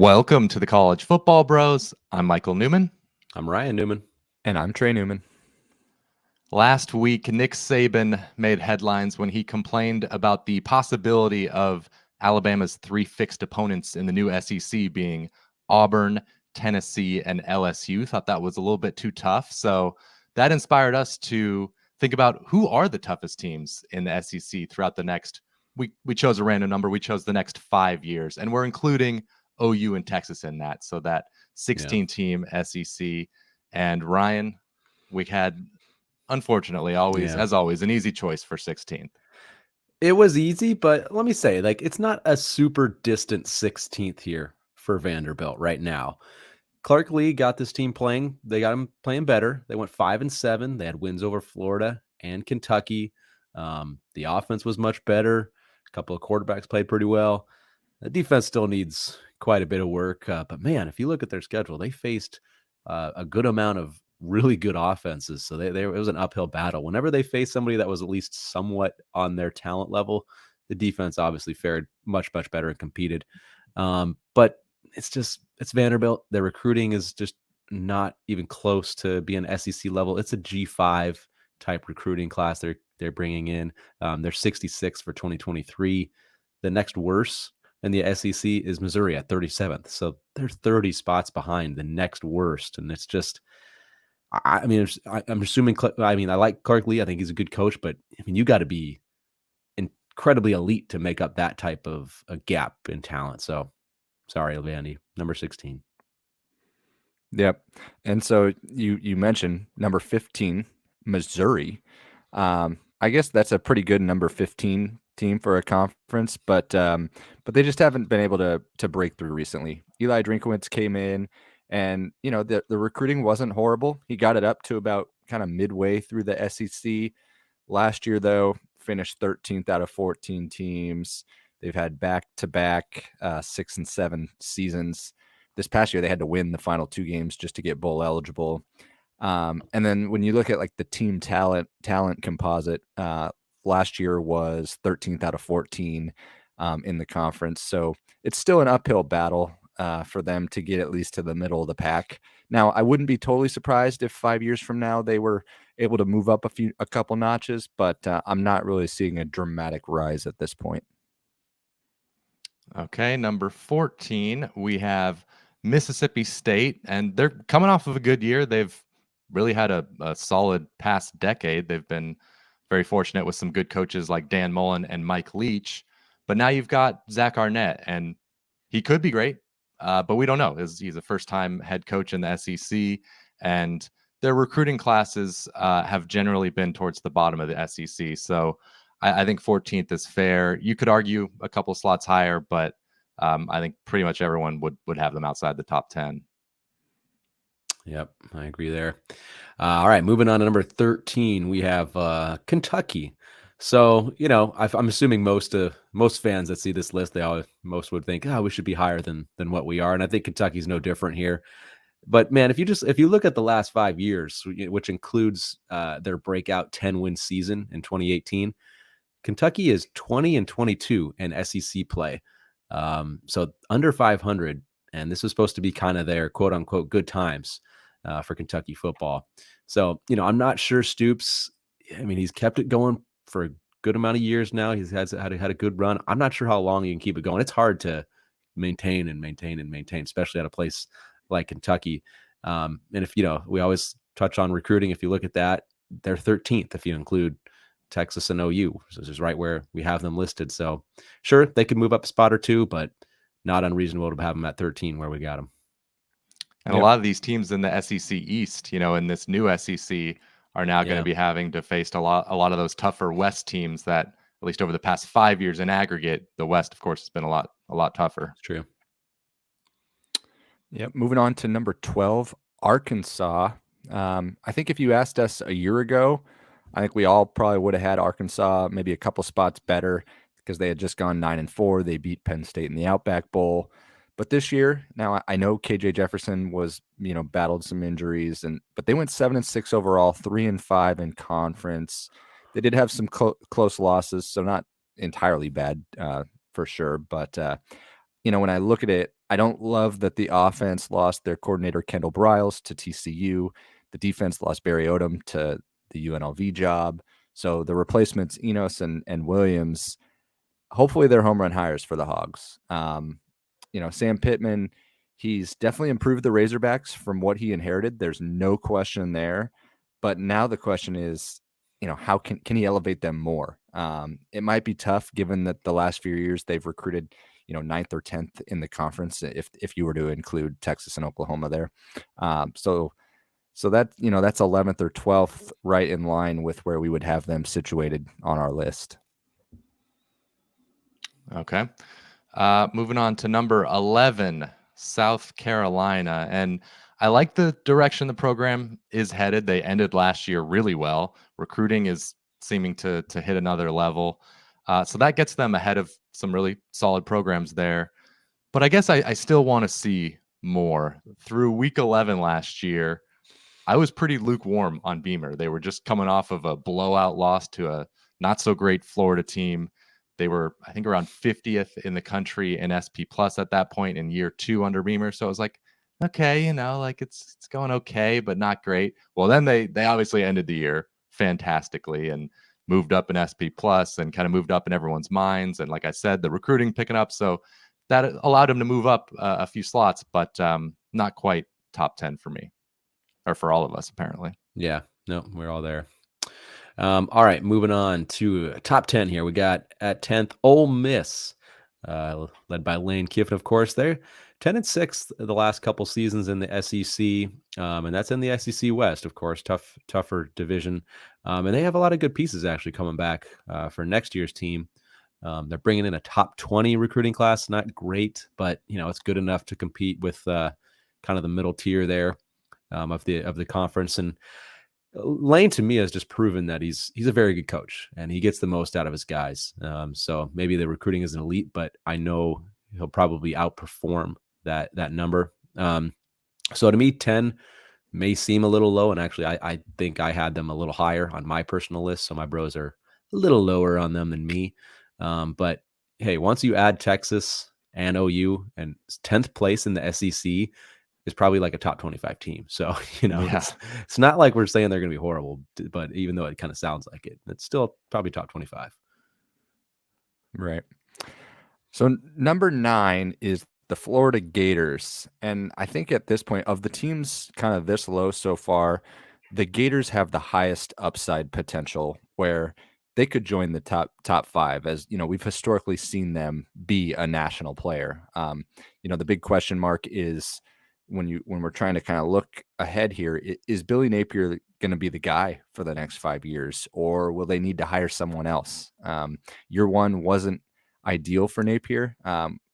Welcome to the College Football Bros. I'm Michael Newman. I'm Ryan Newman. And I'm Trey Newman. Last week, Nick Saban made headlines when he complained about the possibility of Alabama's three fixed opponents in the new SEC being Auburn, Tennessee, and LSU. Thought that was a little bit too tough. So that inspired us to think about who are the toughest teams in the SEC throughout the next, we chose a random number. We chose the next 5 years, and we're including OU and Texas in that. So that 16-team SEC. And Ryan, we had, unfortunately, as always, an easy choice for 16th. It was easy, but let me say, it's not a super distant 16th here for Vanderbilt right now. Clark Lee got this team playing. They got them playing better. They went 5-7. They had wins over Florida and Kentucky. The offense was much better. A couple of quarterbacks played pretty well. The defense still needs quite a bit of work. But man, if you look at their schedule, they faced a good amount of really good offenses. So it was an uphill battle. Whenever they faced somebody that was at least somewhat on their talent level, the defense obviously fared much, much better and competed. But it's Vanderbilt. Their recruiting is just not even close to being SEC level. It's a G5 type recruiting class they're bringing in. They're 66 for 2023. The next worst in the SEC is Missouri at 37th. So they're 30 spots behind the next worst. And it's just, I'm assuming, I like Clark Lee. I think he's a good coach, but you got to be incredibly elite to make up that type of a gap in talent. So sorry, Vandy, number 16. Yep. And so you mentioned number 15, Missouri. I guess that's a pretty good number 15 team for a conference, but they just haven't been able to break through recently. Eli Drinkowitz came in, and the recruiting wasn't horrible. He got it up to about kind of midway through the SEC. Last year, though, finished 13th out of 14 teams. They've had back-to-back 6 and 7 seasons. This past year, they had to win the final 2 games just to get bowl eligible. And then when you look at the team talent composite, last year was 13th out of 14 in the conference. So it's still an uphill battle for them to get at least to the middle of the pack. Now, I wouldn't be totally surprised if 5 years from now they were able to move up a couple notches, but I'm not really seeing a dramatic rise at this point. Okay, number 14, we have Mississippi State, and they're coming off of a good year. They've really had a solid past decade. They've been very fortunate with some good coaches like Dan Mullen and Mike Leach. But now you've got Zach Arnett, and he could be great, but we don't know. He's a first-time head coach in the SEC, and their recruiting classes have generally been towards the bottom of the SEC. So I think 14th is fair. You could argue a couple slots higher, but I think pretty much everyone would have them outside the top 10. Yep, I agree there. All right, moving on to number 13, we have Kentucky. So, I'm assuming most fans that see this list, most would think, we should be higher than what we are. And I think Kentucky's no different here. But man, if you look at the last 5 years, which includes their breakout 10-win season in 2018, Kentucky is 20-22 in SEC play. So under 500, and this was supposed to be kind of their quote unquote good times for Kentucky football. So, I'm not sure Stoops, he's kept it going for a good amount of years now. He's had a good run. I'm not sure how long he can keep it going. It's hard to maintain, especially at a place like Kentucky. And if, we always touch on recruiting. If you look at that, they're 13th if you include Texas and OU, which is right where we have them listed. So sure, they could move up a spot or two, but not unreasonable to have them at 13 where we got them. And a lot of these teams in the SEC East, in this new SEC are now going to be having to face a lot of those tougher West teams that, at least over the past 5 years in aggregate, the West, of course, has been a lot tougher. That's true. Yep. Moving on to number 12, Arkansas. I think if you asked us a year ago, I think we all probably would have had Arkansas maybe a couple spots better because they had just gone 9-4. They beat Penn State in the Outback Bowl. But this year, now I know KJ Jefferson was, battled some injuries, but they went 7-6 overall, 3-5 in conference. They did have some close losses, so not entirely bad for sure. But when I look at it, I don't love that the offense lost their coordinator Kendall Briles to TCU. The defense lost Barry Odom to the UNLV job. So the replacements, Enos and Williams, hopefully they're home run hires for the Hogs. Sam Pittman, he's definitely improved the Razorbacks from what he inherited. There's no question there. But now the question is, how can he elevate them more? It might be tough given that the last few years they've recruited, 9th or 10th in the conference, if you were to include Texas and Oklahoma there. So that, that's 11th or 12th, right in line with where we would have them situated on our list. Okay. Moving on to number 11, South Carolina. And I like the direction the program is headed. They ended last year really well. Recruiting is seeming to hit another level. So that gets them ahead of some really solid programs there. But I guess I still want to see more. Through week 11 last year, I was pretty lukewarm on Beamer. They were just coming off of a blowout loss to a not so great Florida team. They were, I think, around 50th in the country in SP Plus at that point in year 2 under Beamer. So I was like, okay, like it's going okay, but not great. Well, then they obviously ended the year fantastically and moved up in SP Plus and kind of moved up in everyone's minds. And like I said, the recruiting picking up, so that allowed them to move up a few slots, but not quite top 10 for me. Or for all of us, apparently. Yeah, no, we're all there. All right, moving on to top 10 here. We got at 10th, Ole Miss, led by Lane Kiffin, of course. They're 10-6 the last couple seasons in the SEC, and that's in the SEC West, of course, tougher division. And they have a lot of good pieces actually coming back for next year's team. They're bringing in a top 20 recruiting class. Not great, but it's good enough to compete with kind of the middle tier there of the conference. And Lane, to me, has just proven that he's a very good coach and he gets the most out of his guys. So maybe the recruiting isn't elite, but I know he'll probably outperform that number. So to me, 10 may seem a little low, and actually I think I had them a little higher on my personal list. So my bros are a little lower on them than me. But hey, once you add Texas and OU and 10th place in the SEC, is probably like a top 25 team. So, it's not like we're saying they're going to be horrible, but even though it kind of sounds like it, it's still probably top 25. Right. So number 9 is the Florida Gators. And I think at this point, of the teams kind of this low so far, the Gators have the highest upside potential where they could join the top 5, as we've historically seen them be a national player. The big question mark is when we're trying to kind of look ahead here, is Billy Napier going to be the guy for the next 5 years, or will they need to hire someone else? Year 1 wasn't ideal for Napier.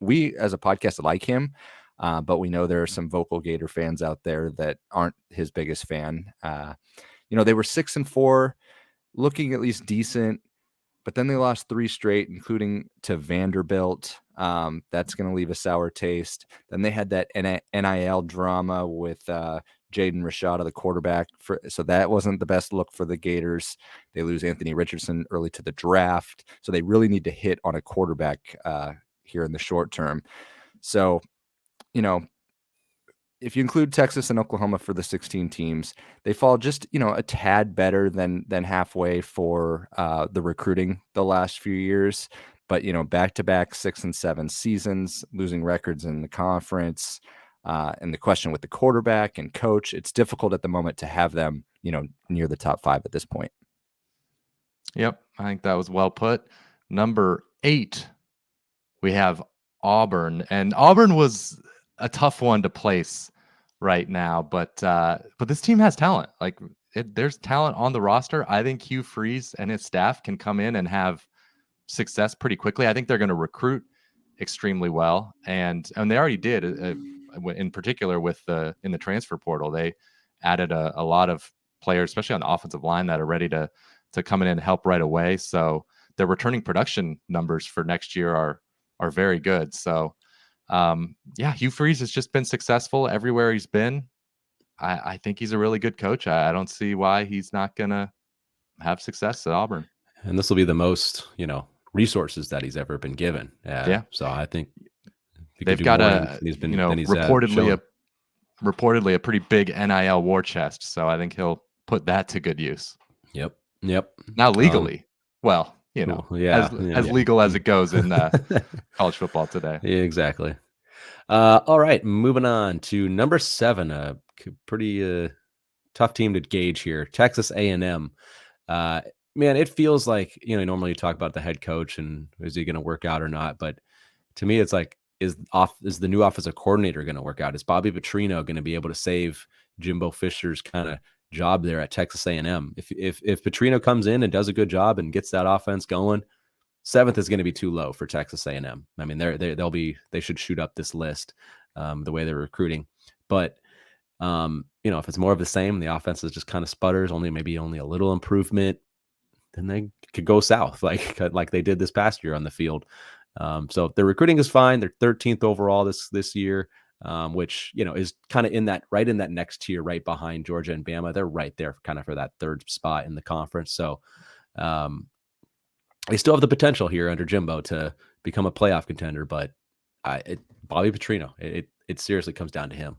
We as a podcast like him, but we know there are some vocal Gator fans out there that aren't his biggest fan. They were 6-4, looking at least decent, but then they lost 3 straight, including to Vanderbilt. That's going to leave a sour taste. Then they had that NIL drama with Jaden Rashada, the quarterback. So that wasn't the best look for the Gators. They lose Anthony Richardson early to the draft. So they really need to hit on a quarterback here in the short term. So, if you include Texas and Oklahoma for the 16 teams, they fall just, a tad better than halfway for the recruiting the last few years. But, back-to-back 6 and 7 seasons, losing records in the conference, and the question with the quarterback and coach, it's difficult at the moment to have them, near the top 5 at this point. Yep, I think that was well put. Number 8, we have Auburn. And Auburn was a tough one to place right now, but this team has talent. Like there's talent on the roster. I think Hugh Freeze and his staff can come in and have success pretty quickly. I think they're going to recruit extremely well, and they already did. In particular, in the transfer portal, they added a lot of players, especially on the offensive line, that are ready to come in and help right away. So their returning production numbers for next year are very good. So Hugh Freeze has just been successful everywhere he's been. I think he's a really good coach. I don't see why he's not going to have success at Auburn. And this will be the most, resources that he's ever been given. Yeah. So I think He could They've do got more a, than he's reportedly shown. a pretty big NIL war chest. So I think he'll put that to good use. Yep. Now legally, well, Yeah, as legal as it goes in college football today. Yeah, exactly. All right, moving on to number 7, a pretty tough team to gauge here, Texas A&M. Man, it feels like, normally you talk about the head coach and is he going to work out or not, but to me, it's like, is the new offensive coordinator going to work out? Is Bobby Petrino going to be able to save Jimbo Fisher's kind of job there at Texas A&M? If Petrino comes in and does a good job and gets that offense going, 7th is going to be too low for Texas A&M. I mean, they should shoot up this list the way they're recruiting. But if it's more of the same, the offense is just kind of sputters, maybe only a little improvement, then they could go south like they did this past year on the field. So their recruiting is fine. They're 13th overall this year, which is kind of in that next tier, right behind Georgia and Bama. They're right there, kind of for that 3rd spot in the conference. So they still have the potential here under Jimbo to become a playoff contender, but Bobby Petrino, it seriously comes down to him.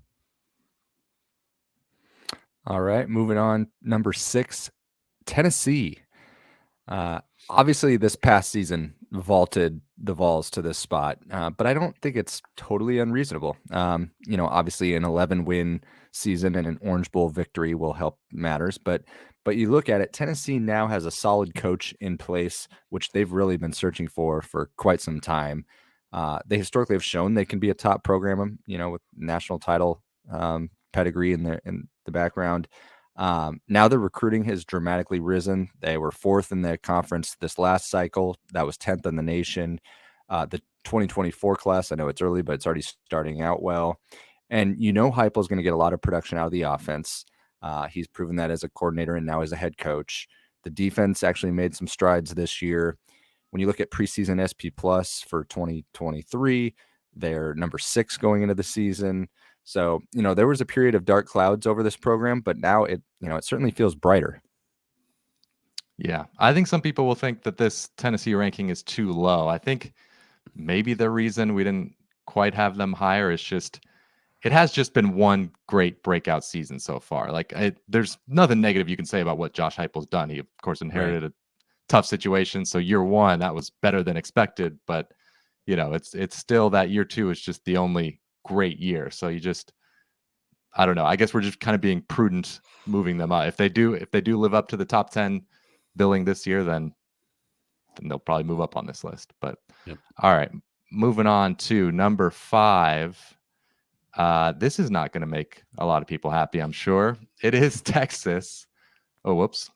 All right, moving on. Number 6, Tennessee. Obviously, this past season vaulted the Vols to this spot, but I don't think it's totally unreasonable. Obviously, an 11-win season and an Orange Bowl victory will help matters, but you look at it, Tennessee now has a solid coach in place, which they've really been searching for quite some time. They historically have shown they can be a top program, with national title pedigree in the background. Now the recruiting has dramatically risen. They were 4th in the conference this last cycle. That was 10th in the nation. The 2024 class, I know it's early, but it's already starting out well. And Heupel is going to get a lot of production out of the offense. He's proven that as a coordinator and now as a head coach. The defense actually made some strides this year. When you look at preseason SP Plus for 2023, they're number 6 going into the season. So, there was a period of dark clouds over this program, but now it certainly feels brighter. Yeah. I think some people will think that this Tennessee ranking is too low. I think maybe the reason we didn't quite have them higher is it has just been one great breakout season so far. There's nothing negative you can say about what Josh Heupel's done. He, of course, inherited a tough situation. So year 1, that was better than expected, but it's still that year 2 is just the only great year. So I don't know. I guess we're just kind of being prudent moving them up. If they do live up to the top 10 billing this year, then they'll probably move up on this list. But All right, moving on to number 5. This is not going to make a lot of people happy, I'm sure. It is Texas. Oh, whoops.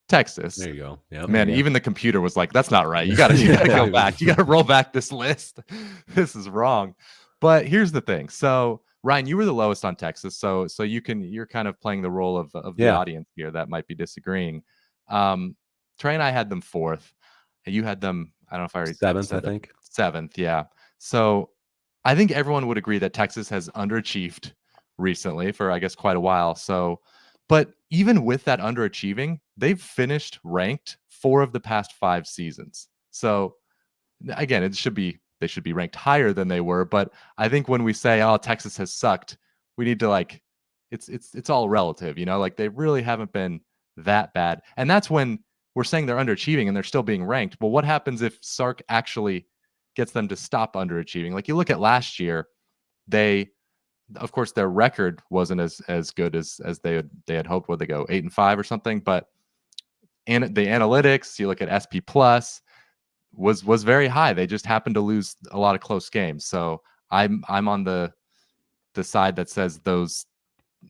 Texas. There you go. Yep. Man, even the computer was like, that's not right. You gotta go back. You gotta roll back this list. This is wrong. But here's the thing. So Ryan, you were the lowest on Texas. So you're kind of playing the role of the audience here that might be disagreeing. Trey and I had them 4th. You had them, I don't know if I already 7th, I think. 7th, yeah. So I think everyone would agree that Texas has underachieved recently for, I guess, quite a while. So, but even with that underachieving, they've finished ranked 4 of the past 5 seasons. So again, they should be ranked higher than they were. But I think when we say, oh, Texas has sucked, we need to it's all relative, they really haven't been that bad. And that's when we're saying they're underachieving and they're still being ranked. Well, what happens if Sark actually gets them to stop underachieving? You look at last year, of course, their record wasn't as good as they had hoped. Would they go 8-5 or something? But the analytics, you look at SP Plus, was very high. They just happened to lose a lot of close games. So I'm on the side that says those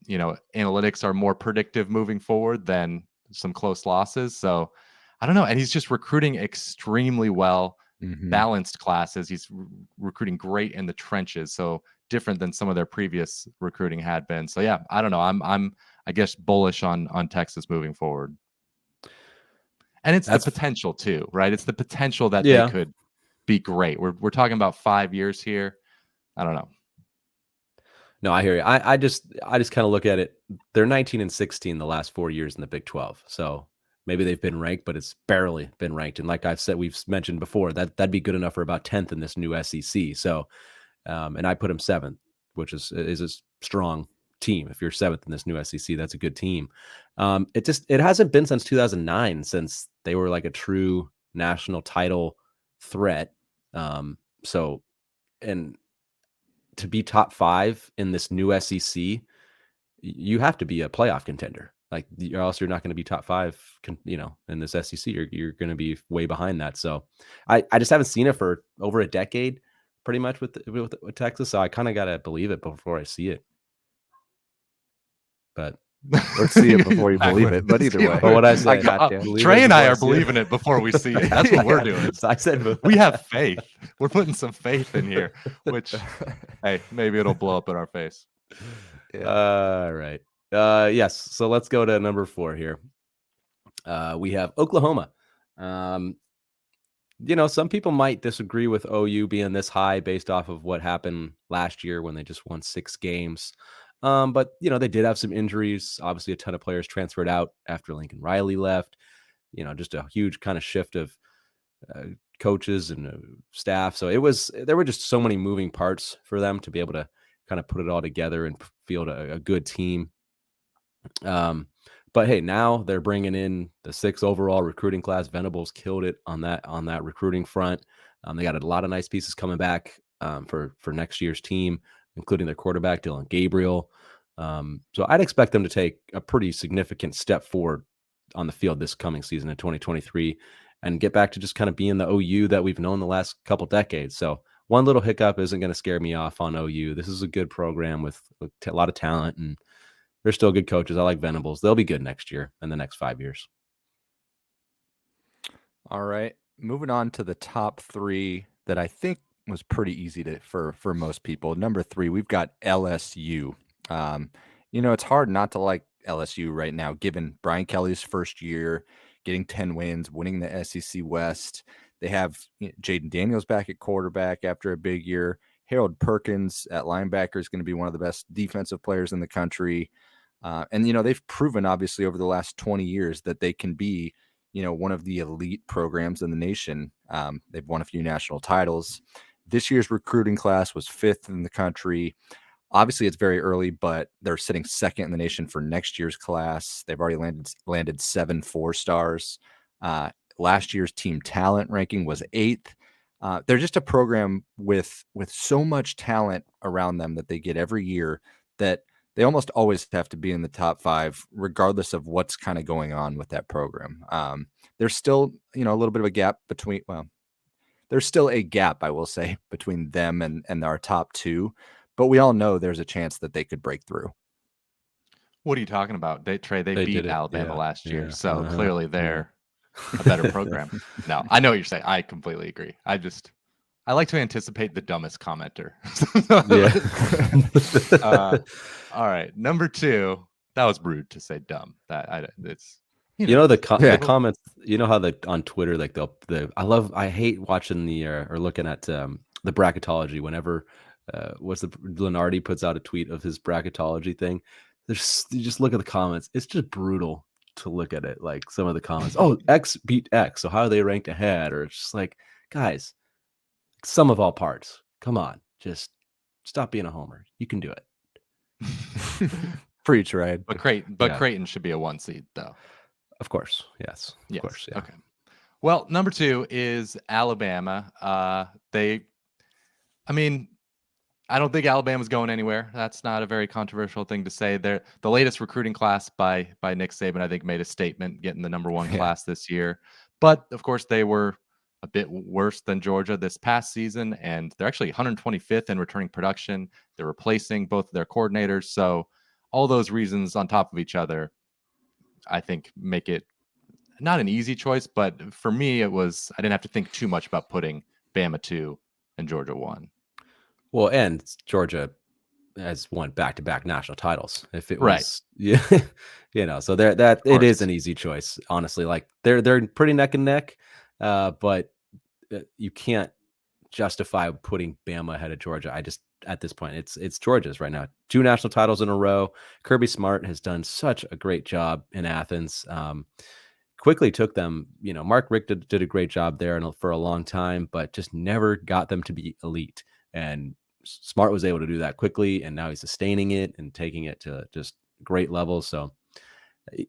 analytics are more predictive moving forward than some close losses. So I don't know. And he's just recruiting extremely well. Balanced classes. He's recruiting great in the trenches. So different than some of their previous recruiting had been. So yeah, I don't know. I'm I guess bullish on Texas moving forward. And it's the potential too, right? It's the potential that they could be great. We're talking about 5 years here. I don't know. No, I hear you. I just kind of look at it. They're 19-16 the last 4 years in the Big 12. So maybe they've been ranked, but it's barely been ranked. And like I've said, we've mentioned before, that'd be good enough for about 10th in this new SEC. So And I put him 7th, which is a strong team. If you're 7th in this new SEC, that's a good team. It hasn't been since 2009 since they were like a true national title threat. So, and to be top 5 in this new SEC, you have to be a playoff contender. Like, or else you're not going to be top 5, in this SEC. You're going to be way behind that. So I just haven't seen it for over a decade, pretty much with Texas. So I kind of got to believe it before I see it. But or see it before you believe it. But either way, what I say, Trey and I are believing it before we see it. That's what we're doing. So I said we have faith. We're putting some faith in here, which, hey, maybe it'll blow up in our face. Yeah. All right. Yes. So let's go to number 4 here. We have Oklahoma. Some people might disagree with OU being this high based off of what happened last year when they just won 6 games. But they did have some injuries. Obviously, a ton of players transferred out after Lincoln Riley left. Just a huge kind of shift of coaches and staff. So there were just so many moving parts for them to be able to kind of put it all together and field a good team. But hey, now they're bringing in the 6th overall recruiting class. Venables killed it on that recruiting front. They got a lot of nice pieces coming back for next year's team, including their quarterback, Dylan Gabriel. So I'd expect them to take a pretty significant step forward on the field this coming season in 2023 and get back to just kind of being the OU that we've known the last couple decades. So one little hiccup isn't going to scare me off on OU. This is a good program with a lot of talent, and they're still good coaches. I like Venables. They'll be good next year and the next 5 years. All right. Moving on to the top 3 that I think was pretty easy for most people. Number 3, we've got LSU. It's hard not to like LSU right now, given Brian Kelly's first year, getting 10 wins, winning the SEC West. They have Jaden Daniels back at quarterback after a big year. Harold Perkins at linebacker is going to be one of the best defensive players in the country. And they've proven, obviously, over the last 20 years that they can be, one of the elite programs in the nation. They've won a few national titles. This year's recruiting class was 5th in the country. Obviously, it's very early, but they're sitting 2nd in the nation for next year's class. They've already landed 7 4-stars. Last year's team talent ranking was 8th. They're just a program with so much talent around them that they get every year that they almost always have to be in the top 5, regardless of what's kind of going on with that program. There's still, a little bit of a gap there's still a gap, I will say, between them and our top 2, but we all know there's a chance that they could break through. What are you talking about? They beat Alabama last year, so clearly they're a better program. No, I know what you're saying. I completely agree. I like to anticipate the dumbest commenter. All right, number 2. That was rude to say dumb. It's the comments. You know how on Twitter, like I hate watching or looking at the bracketology whenever Lenardi puts out a tweet of his bracketology thing. You just look at the comments. It's just brutal to look at it. Like some of the comments, oh, X beat X, so how are they ranked ahead? Or it's just like, guys, sum of all parts. Come on, just stop being a homer. You can do it. Preach, right? But Creighton should be a 1 seed, though. Of course, yes. Of course, yeah. Okay. Well, number 2 is Alabama. I don't think Alabama's going anywhere. That's not a very controversial thing to say. The latest recruiting class by Nick Saban, I think, made a statement getting the number 1 class this year. But of course, they were a bit worse than Georgia this past season, and they're actually 125th in returning production. They're replacing both of their coordinators. So all those reasons on top of each other, I think, make it not an easy choice. But for me, I didn't have to think too much about putting Bama 2 and Georgia 1. Well, and Georgia has won back-to-back national titles. If it was, right, yeah, so it is an easy choice. Honestly, like they're pretty neck and neck, but you can't justify putting Bama ahead of Georgia. At this point, it's Georgia's right now. 2 national titles in a row. Kirby Smart has done such a great job in Athens. Quickly took them. Mark Richt did a great job there for a long time, but just never got them to be elite. And Smart was able to do that quickly, and now he's sustaining it and taking it to just great levels. So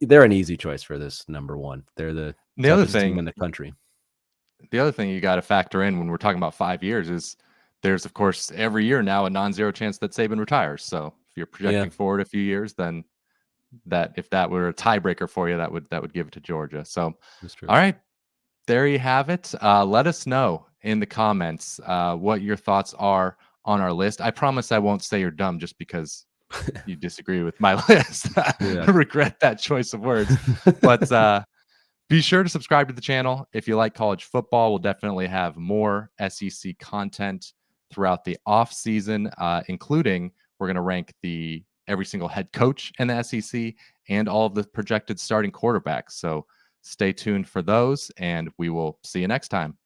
they're an easy choice for this number one. They're the And the other toughest team in thing, the country. you got to factor in when we're talking about 5 years is there's, of course, every year now a non-zero chance that Saban retires. So if you're projecting forward a few years, then that if that were a tiebreaker for you, that would give it to Georgia. So, That's true. all right, there you have it. Let us know in the comments what your thoughts are on our list. I promise I won't say you're dumb just because you disagree with my list. I regret that choice of words. But be sure to subscribe to the channel if you like college football. We'll definitely have more SEC content throughout the off season, including we're going to rank every single head coach in the SEC and all of the projected starting quarterbacks. So stay tuned for those, and we will see you next time.